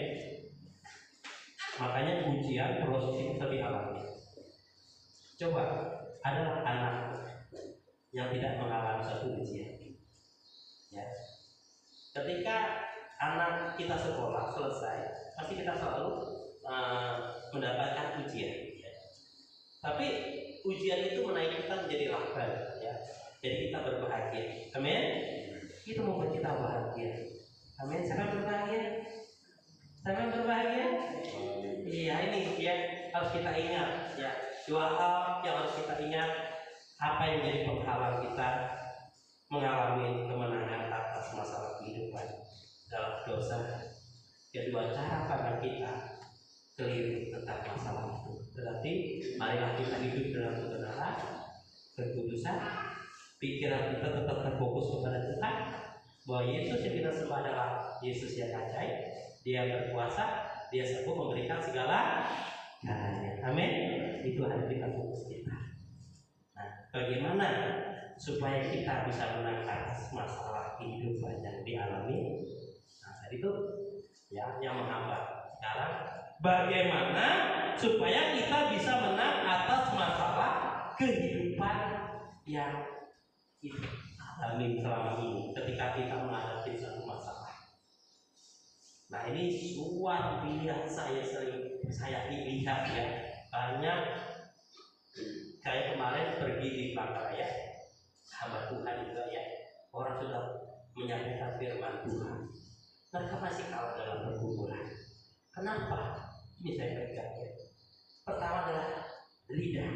Makanya ujian proses itu dialami. Coba adalah anak yang tidak mengalami satu ujian. Ya. Ketika anak kita sekolah selesai, pasti kita selalu mendapatkan ujian. Ya. Tapi ujian itu menaik kita menjadi laba, ya. Jadi kita berbahagia. Amin. Itu membuat kita bahagia. Amin. Siapa berbahagia? Siapa berbahagia? Iya, ini ya harus kita ingat. Ya, 2 hal yang harus kita ingat. Apa yang menjadi penghalang kita mengalami kemenangan atas masalah kehidupan dalam dosa. Kedua, cara pandang kita keliru tentang masalah itu. Berarti marilah kita hidup dalam kebenaran, kekudusan, pikiran kita tetap terfokus kepada Tuhan, bahwa Yesus yang kita sembah adalah Yesus yang ajaib, Dia berkuasa, Dia sanggup memberikan segala galanya. Amin. Itu harus kita fokus kita. Nah, bagaimana supaya kita bisa menang atas masalah kehidupan yang dialami? Nah, tadi itu ya yang menghambat. Sekarang bagaimana supaya kita bisa menang atas masalah kehidupan yang kita alami selama ini ketika kita menghadapi satu masalah? Nah, ini luar biasa ya, saya lihat ya, banyak. Saya kemarin pergi di Palangkaraya, hamba Tuhan juga ya, orang sudah menyampaikan firman Tuhan, mereka masih kalah dalam pergumulan. Kenapa? Ini saya pegang ya. Pertama adalah lidah.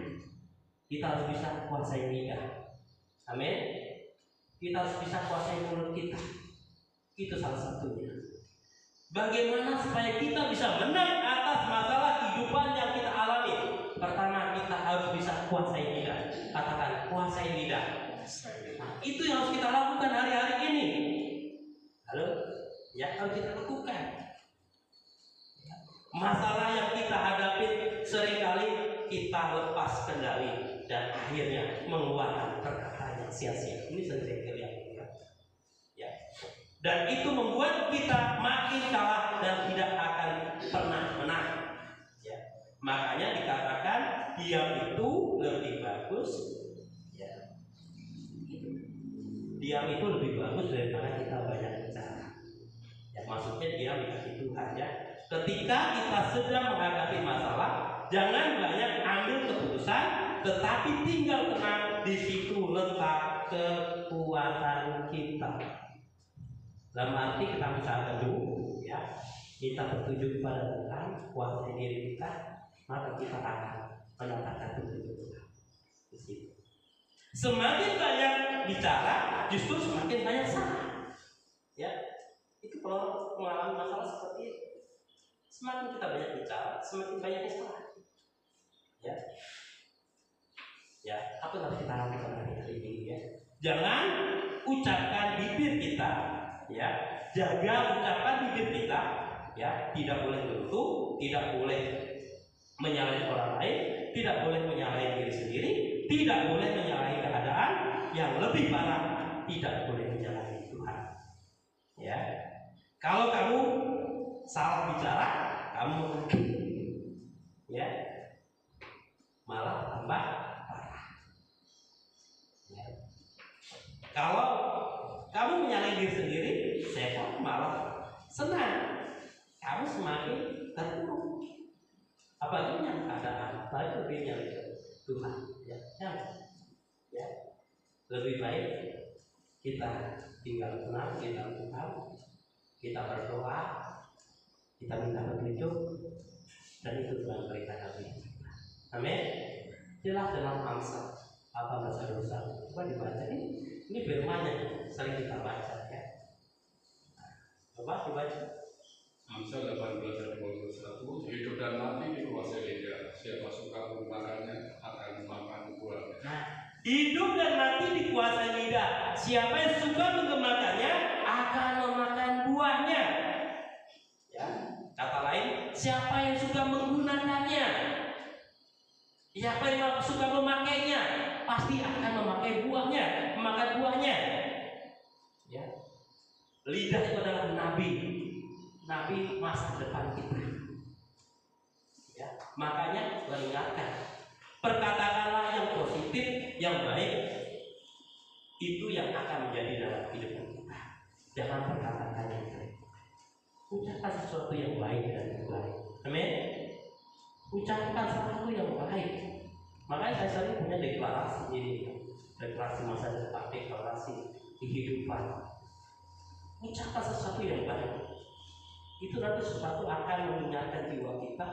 Kita harus bisa kuasai lidah. Amin. Kita harus bisa kuasai mulut kita. Itu salah satunya. Bagaimana supaya kita bisa menang atas masalah kehidupan yang kita alami? Pertama, kita harus bisa kuasai lidah. Katakan, kuasai lidah. Nah, itu yang harus kita lakukan hari-hari ini. Halo? Ya, harus kita lakukan. Masalah yang kita hadapi seringkali kita lepas kendali dan akhirnya mengeluarkan perkataan yang sia-sia. Ini sering lihat. Ya. Dan itu membuat kita makin kalah dan tidak akan pernah menang. Ya. Makanya dikatakan diam itu lebih bagus. Ya. Diam itu lebih bagus daripada kita banyak bicara. Ya, maksudnya diam dikasih Tuhan ya. Ketika kita sedang menghadapi masalah, jangan banyak ambil keputusan, tetapi tinggal tenang. Di situ letak kekuatan kita. Dalam arti kita bisa dulu, ya, kita bertujuh kepada Tuhan, kuasai diri kita, maka kita akan mendapatkan petunjuk Tuhan. Di situ. Semakin banyak bicara, justru semakin banyak salah. Ya, itu kalau mengalami masalah seperti itu. Semakin kita banyak bicara, semakin banyak salah. Ya, ya, apa yang harus kita lakukan hari ini ya? Jangan ucapkan bibir kita, ya, jaga ucapan bibir kita, ya, tidak boleh beruntung, tidak boleh menyalahi orang lain, tidak boleh menyalahi diri sendiri, tidak boleh menyalahi keadaan, yang lebih parah, tidak boleh menyalahi Tuhan. Ya, kalau kamu salah bicara, kamu ya malah tambah parah. Ya. Kalau kamu menyalahi diri sendiri, setan malah senang. Kamu semakin terpuruk. Apalagi yang keadaan, apalagi lebih menyalahi Tuhan. Ya, ya. Lebih baik kita tinggal tenang, tinggal Tuhan, kita berdoa, kita minta petunjuk, dan itu Tuhan berikan hati. Amin. Jelas dalam Amsal 18:21. Coba dibaca ini firman-Nya sering kita baca ya. Coba dibaca. Amsal 18:21. Hidup dan mati dikuasai lidah. Siapa suka memakannya akan makan buahnya. Nah, hidup dan mati dikuasai lidah. Siapa yang suka mengemakannya akan memakan buahnya. Ya, kata lain, siapa yang suka menggunakannya, siapa yang suka memakainya, pasti akan memakai buahnya, memakan buahnya. Ya, lidah itu adalah nabi masa depan kita. Ya, makanya mengingatkan, perkatakanlah yang positif, yang baik, itu yang akan menjadi dalam kehidupan kita. Jangan perkataan yang jelek. Ucapkan sesuatu yang baik dan baik. Amin. Ucapkan sesuatu yang baik. Makanya saya selalu punya deklarasi ini, deklarasi masa depan, deklarasi kehidupan. Ucapkan sesuatu yang baik. Itu nanti sesuatu akan mengingatkan jiwa kita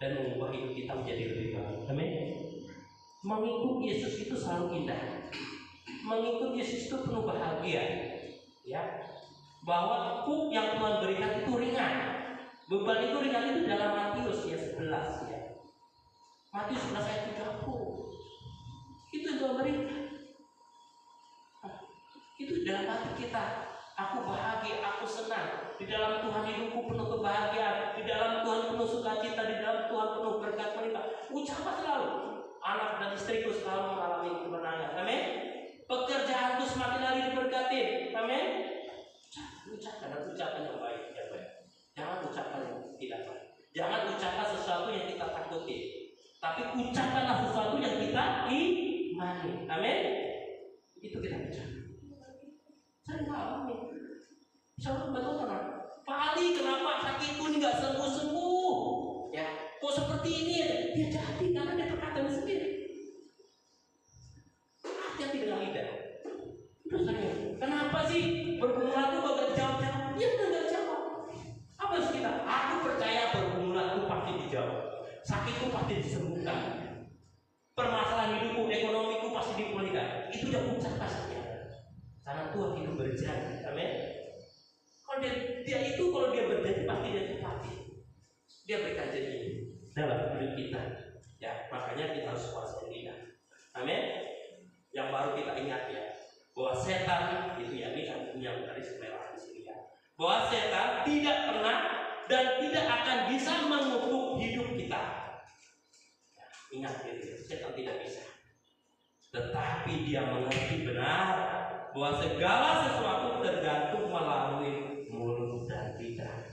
dan mengubah hidup kita menjadi lebih baik. Amin. Mengikut Yesus itu selalu indah. Mengikut Yesus itu penuh bahagia. Ya. Bahwa hukum yang Tuhan berikan itu ringan. Beban itu ringan itu dalam Matius ya 11 ya. Matius 11 ayat 30. Itu Tuhan berikan. Itu dalam hati kita. Aku bahagia, aku senang. Di dalam Tuhan hidupku penuh kebahagiaan. Di dalam Tuhan penuh sukacita. Di dalam Tuhan penuh berkat melimpah. Ucapan selalu. Anak dan istriku selalu mengalami kemenangan. Amin. Pekerjaanku semakin hari diberkati. Amin. Ucapkan ucapan yang baik, yang baik. Jangan ucapan yang tidak baik. Jangan ucapkan sesuatu yang kita takuti. Tapi ucapkanlah sesuatu yang kita imani. Amin. Itu kita bicara. Saya mengalami. Saudara bagaimana? Pak Ali, kenapa sakitku ini nggak sembuh-sembuh? Ya, kok seperti ini ya? Dia jadi karena dia perkataan sendiri. Hati-hati dengan lidah. Terus saya, kenapa sih pergumulan itu gak dijawab-jawab? Ya udah gak dijawab. Apa sih kita? Aku percaya pergumulan itu pasti dijawab. Sakitku pasti disembuhkan. Permasalahan hidupku, ekonomiku pasti dipulihkan. Itu udah ucapan saja. Karena Tuhan itu berjanji. Amin. Kalau dia itu kalau dia berjanji pasti dia tepati. Dia berikan janji dalam hidup kita. Ya, makanya kita harus kuasai lidah. Amin. Yang baru kita ingat ya, bahwa setan itu ya, ini yang tadi semerah di sini ya, bahwa setan tidak pernah dan tidak akan bisa mengutuk hidup kita. Ya, ingat gitu, setan tidak bisa. Tetapi dia mengerti benar bahwa segala sesuatu tergantung melalui mulut dan lidah.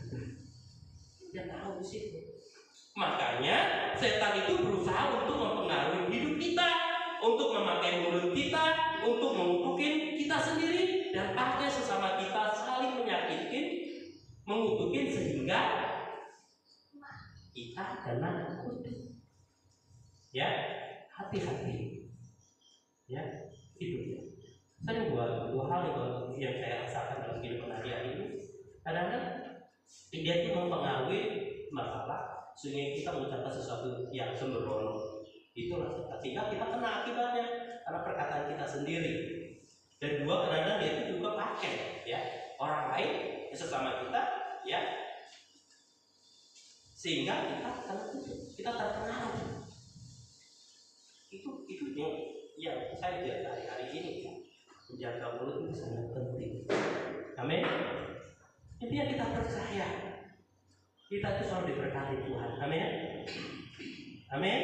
Dia tahu di situ. Makanya setan itu berusaha untuk mempengaruhi hidup kita, untuk memakai mulut kita, untuk mengutukin kita sendiri, dan pakai sesama kita saling menyakitin, mengutukin sehingga kita kena kutuk. Ya, hati-hati. Ya, itu dia. Saya buat dua hal yang saya rasakan dalam kehidupan hari-hari ini. Kadang-kadang dia itu mempengaruhi masalah sehingga kita mengucapkan sesuatu yang sembrono. Itulah sehingga kita kena akibatnya karena perkataan kita sendiri. Dan dua, kadang-kadang dia itu juga pakai ya orang lain sesama kita ya, sehingga kita kena kutuk, kita terpengaruh. Itu yang saya lihat hari-hari ini ya. Menjaga mulut itu sangat penting. Amin. Intinya kita percaya kita itu selalu diberkati Tuhan. Amin. Amin.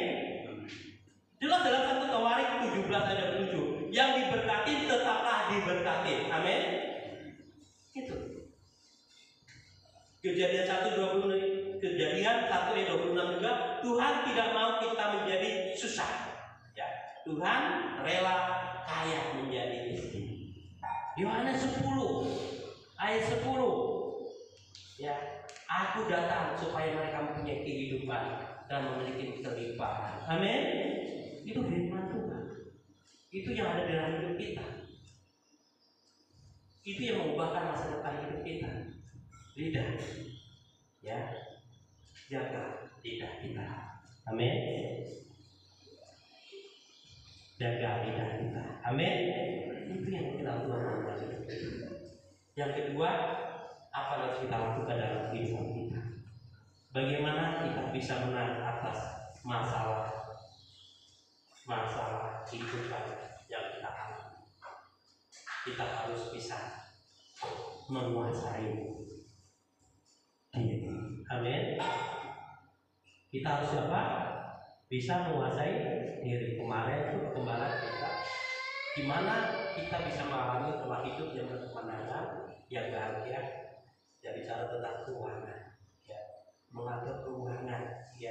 Jelas dalam 1 Tawarik 17 ayat 7, yang diberkati tetaplah diberkati. Amin. Itu. Kejadian 1:26 juga, Tuhan tidak mau kita menjadi susah. Ya, Tuhan rela kaya menjadi miskin. Yohanes 10 ayat 10. Ya, aku datang supaya mereka mempunyai kehidupan dan memiliki kelimpahan. Amin. Itu firman Tuhan. Itu yang ada dalam hidup kita. Itu yang mengubahkan masa depan hidup kita. Lidah. Ya. Jaga lidah kita. Amin. Jaga lidah kita. Amin. Itu yang kita lakukan dalam hidup kita. Yang kedua, apa yang harus kita lakukan dalam kehidupan kita? Bagaimana kita bisa menang atas masalah kehidupan yang kita alami? Kita harus bisa menguasai diri. Amin. Kita harus apa? Bisa menguasai diri. Kemarin itu perkembangan kita, gimana kita bisa mengalami pola hidup yang berkemenangan, yang bahagia. Ya, bicara tentang keuangan, ya, mengatur keuangan, ya,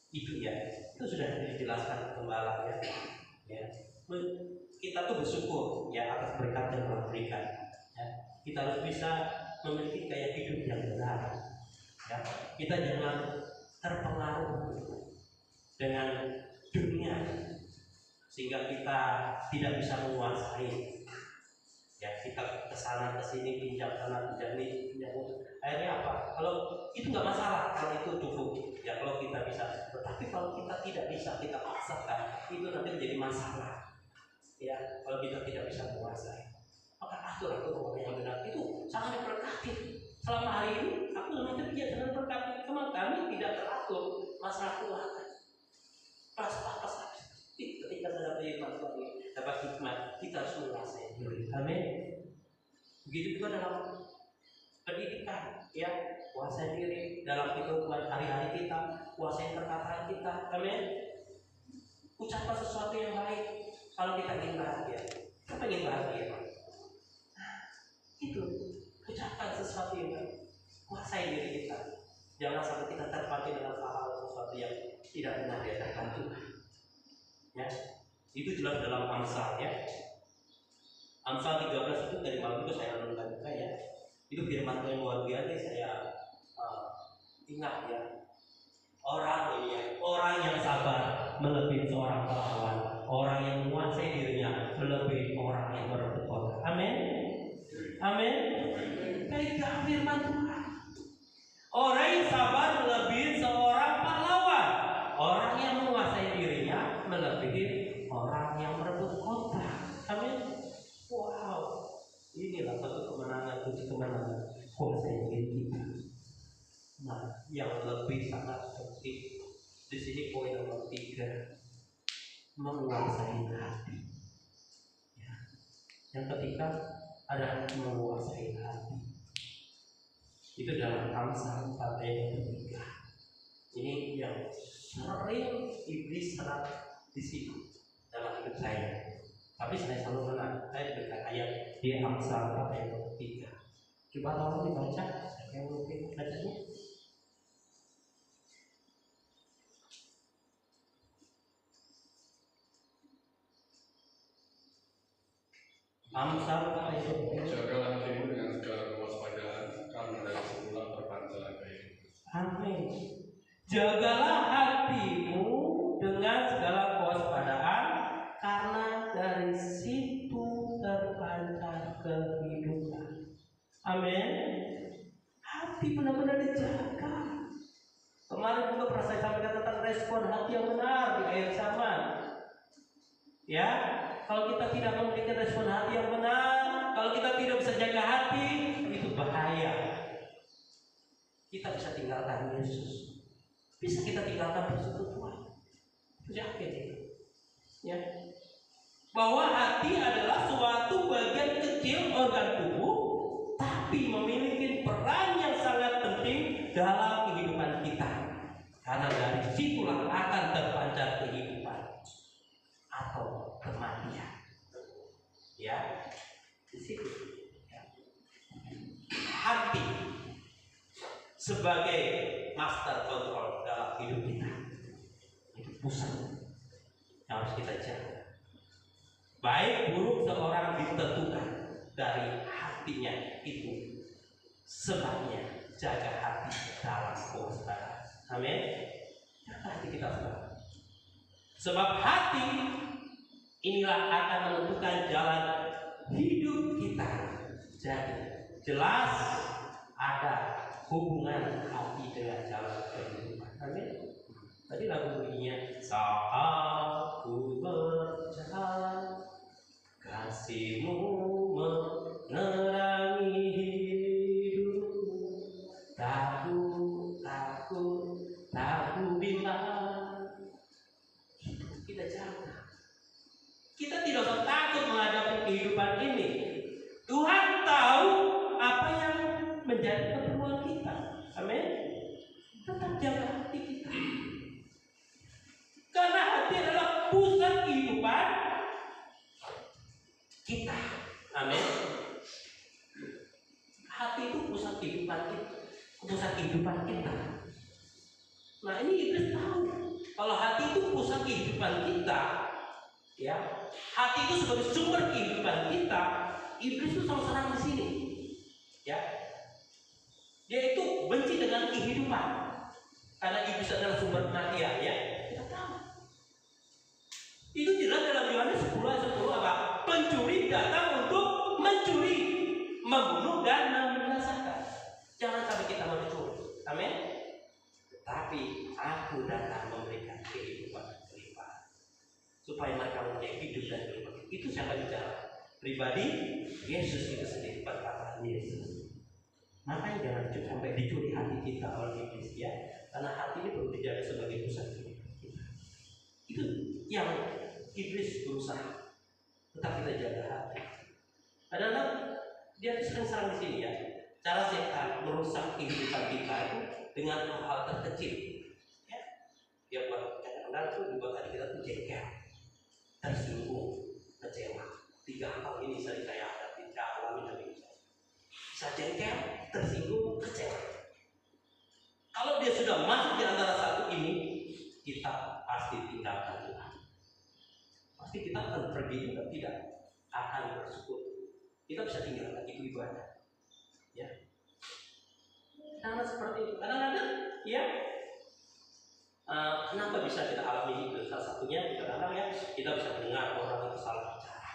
itu ya, itu sudah dijelaskan gembala ya. Ya, kita tuh bersyukur ya atas berkat yang Tuhan berikan. Ya, kita harus bisa memiliki gaya hidup yang benar. Ya, kita jangan terpengaruh dengan dunia sehingga kita tidak bisa menguasai. Ya, kita kesana kesini, pinjam sana pinjam ini, pinjam itu. Akhirnya apa? Kalau itu nggak masalah, kalau itu cukup. Ya, kalau kita bisa. Tetapi kalau kita tidak bisa, kita paksakan, itu nanti menjadi masalah. Ya, kalau kita tidak bisa menguasai, maka atur keuangan yang benar itu sangat diberkati. Selama hari ini, aku nanti biasa berkati. Cuma kami tidak teratur masalah keuangan. Pas. Ketika saya dapat hikmat, kita harus menguasai diri. Amin. Begitu juga dalam pendidikan, ya, kuasai diri dalam kehidupan hari-hari kita, kuasai perkataan kita, amin. Ucapkan sesuatu yang baik kalau kita ingin bahagia. Kita ingin bahagia, Pak. Itu, ucapkan sesuatu yang baik, kuasai diri kita. Jangan sampai kita terpakai dengan hal-hal sesuatu yang tidak benar di hadapan Tuhan. Ya, itu jelas dalam Amsal, ya. Amsal 13 itu dari malam itu saya renungkan juga, ya. Itu firman yang luar biasa saya ingat, ya. Orang ini, ya, orang yang sabar melebihi seorang pahlawan, orang yang menguasai dirinya melebihi orang yang merebut kota. Amin. Amin. Baik firman Tuhan. Orang yang sabar melebihi seorang pahlawan, orang yang menguasai dirinya melebihi orang yang merebut kota. Amin. Wow, inilah satu kemenangan, kunci kemenangan kuasai diri kita. Nah, yang lebih sangat penting di sini poin nomor 3, menguasai hati. Ya. Yang ketiga adalah menguasai hati. Itu dalam Amsal 4 ayat 3. Ini yang sering iblis serang di situ dalam hidup saya. Tapi saya selalu menang. Saya berikan ayat di Amsal 4 ayat 3. Coba tolong dibaca. Saya mungkin bacanya. Amsal 4 ayat 3. Jagalah hatimu dengan segala kewaspadaan, karena dari semula terpancarlah kehidupan. Amin. Jagalah hatimu dengan segala kewaspadaan, karena dari situ terpancar kehidupan. Amin. Hati benar-benar dijaga. Kemarin juga pernah saya sampaikan tentang respon hati yang benar di akhir zaman. Ya, kalau kita tidak memiliki respon hati yang benar, kalau kita tidak bisa jaga hati, itu bahaya. Kita bisa tinggalkan Yesus, bisa kita tinggalkan persekutuan. Yakin ya, bahwa hati adalah suatu bagian kecil organ tubuh, tapi memiliki peran yang sangat penting dalam kehidupan kita. Karena dari situlah akan terpancar kehidupan atau kematian. Ya, di situ. Ya. Hati sebagai master control dalam hidup kita. Itu pusat yang harus kita jaga. Baik buruk seorang ditentukan dari hatinya itu. Sebabnya jaga hati dalam kewaspadaan. Amin. Jaga hati kita sekarang. Sebab hati inilah akan menentukan jalan hidup kita. Jadi jelas ada hubungan hati dengan jalan kehidupan. Amin. Tadi lagu bunyinya, saat ku berjalan, kasih-Mu menerangi hidupku, takut bintang. Kita jaga. Kita tidak usah takut menghadapi kehidupan ini. Tuhan tahu apa yang menjadi keperluan kita. Amin. Tetap jaga hati kita. Karena hati adalah pusat kehidupan kita. Amin. Hati itu pusat kehidupan kita. Pusat kehidupan kita. Nah, ini iblis tahu. Kalau hati itu pusat kehidupan kita, ya, hati itu sebagai sumber kehidupan kita, iblis itu selalu serang di sini. Ya. Dia itu benci dengan kehidupan. Karena iblis adalah sumber kematian, ya. Kita tahu. Itu jelas dalam Yohanes 10 ayat 10 apa? Pencuri datang untuk mencuri, membunuh dan membinasakan. Jangan sampai kita mencuri. Amin. Tetapi aku datang memberikan kehidupan berlimpah, supaya mereka mempunyai hidup dan berlimpah. Itu siapa bicara? Pribadi Yesus itu sendiri, perkataan Yesus. Makanya jangan sampai dicuri hati kita oleh iblis, ya. Karena hati ini perlu dijaga sebagai pusat kehidupan kita. Itu yang iblis berusaha. Tetap kita jaga hati. Adalah Dia tuh sering-sering di sini ya. Cara setan merusak kehidupan kita itu dengan hal-hal terkecil. Ya, dia buat kadang-kadang itu dibuat hati kita tuh jengkel, tersinggung, kecewa. 3 hal ini sering saya hadapi, saya alami dari saya. Bisa jengkel, tersinggung, kecewa. Kalau dia sudah masuk di antara satu ini, kita pasti tinggalkan Tuhan. Pasti kita akan pergi juga, tidak akan bersyukur. Kita bisa tinggalkan itu ibadah. Ya. Karena seperti itu. Kadang-kadang, ya. Kenapa bisa kita alami itu? Salah satunya, kadang-kadang ya, kita bisa mendengar orang itu salah bicara.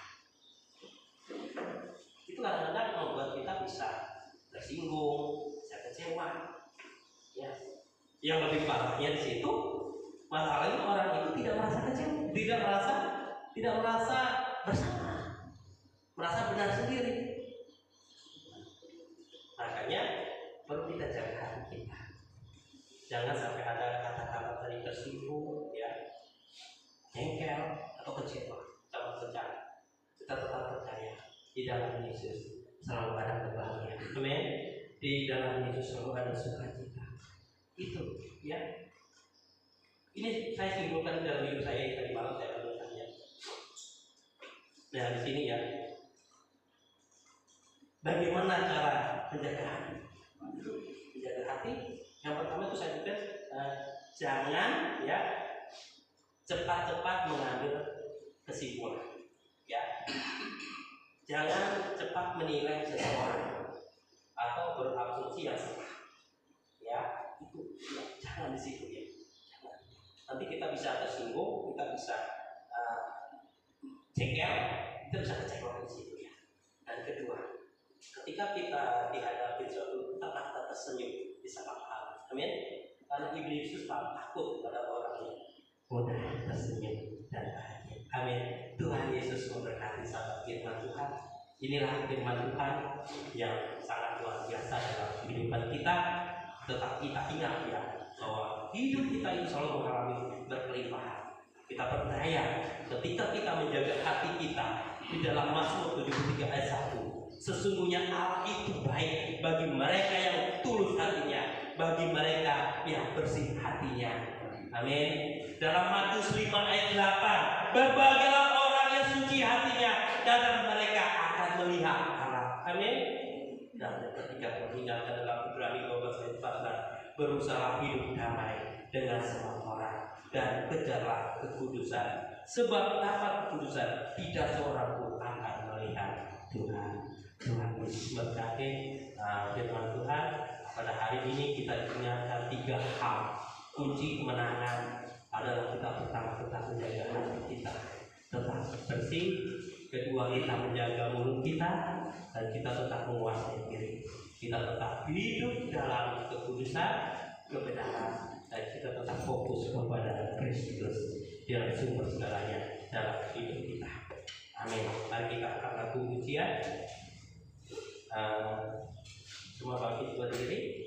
Itu kadang-kadang membuat kita bisa tersinggung, bisa kecewa. Ya. Yang lebih parahnya di situ, masalahnya orang itu tidak merasa kecewa, tidak merasa bersalah, merasa benar sendiri. Makanya perlu kita jaga hati kita. Jangan sampai ada kata-kata tadi tersinggung, ya, jengkel atau kecewa. Jangan percaya. Kita tetap percaya di dalam Yesus selalu ada kebahagiaan. Amin. Di dalam Yesus selalu ada sukacita. Itu, ya. Ini saya simpulkan dalam hidup saya tadi malam saya menuliskannya. Nah di sini ya. Bagaimana cara menjaga hati? Menjaga hati. Yang pertama itu saya tulis jangan ya cepat-cepat mengambil kesimpulan. Ya. Jangan cepat menilai seseorang atau berasumsi yang salah. Ya, itu ya, jangan di situ ya. Jangan. Nanti kita bisa tersinggung, kita bisa jengkel, kita bisa kecewa di situ ya. Dan kedua, ketika kita dihadapi suatu tempat kita tersenyum di saat hal, amin. Karena iblis itu selalu takut pada orang yang mudah tersenyum dan bahagia, amin. Tuhan Yesus memberkati sahabat firman Tuhan. Inilah firman Tuhan yang sangat luar biasa dalam kehidupan kita. Tetapi kita ingat ya bahwa hidup kita itu selalu mengalami berkelimpahan. Kita percaya ketika kita menjaga hati kita di dalam Mazmur 73 ayat 1, sesungguhnya Allah itu baik bagi mereka yang tulus hatinya, bagi mereka yang bersih hatinya. Amin. Dalam Matius 5 ayat 8, berbahagialah orang yang suci hatinya, dan mereka akan melihat Allah. Amin. Dan ketika meninggalkan dalam Ibrani 12 ayat 14, berusaha hidup damai dengan semua orang dan kejarlah kekudusan, sebab tanpa kekudusan tidak seorang pun akan melihat Tuhan. Tuhan Yesus berkati firman Tuhan. Pada hari ini kita diingatkan 3 hal kunci kemenangan adalah kita tetap menjaga hati kita tetap bersih. Kedua, kita menjaga mulut kita, dan kita tetap menguasai diri. Kita tetap hidup dalam kekudusan, kebenaran, dan kita tetap fokus kepada Kristus yang sumber segalanya dalam hidup kita. Amin. Mari kita akan lagu ujian. Semua bangkit berdiri.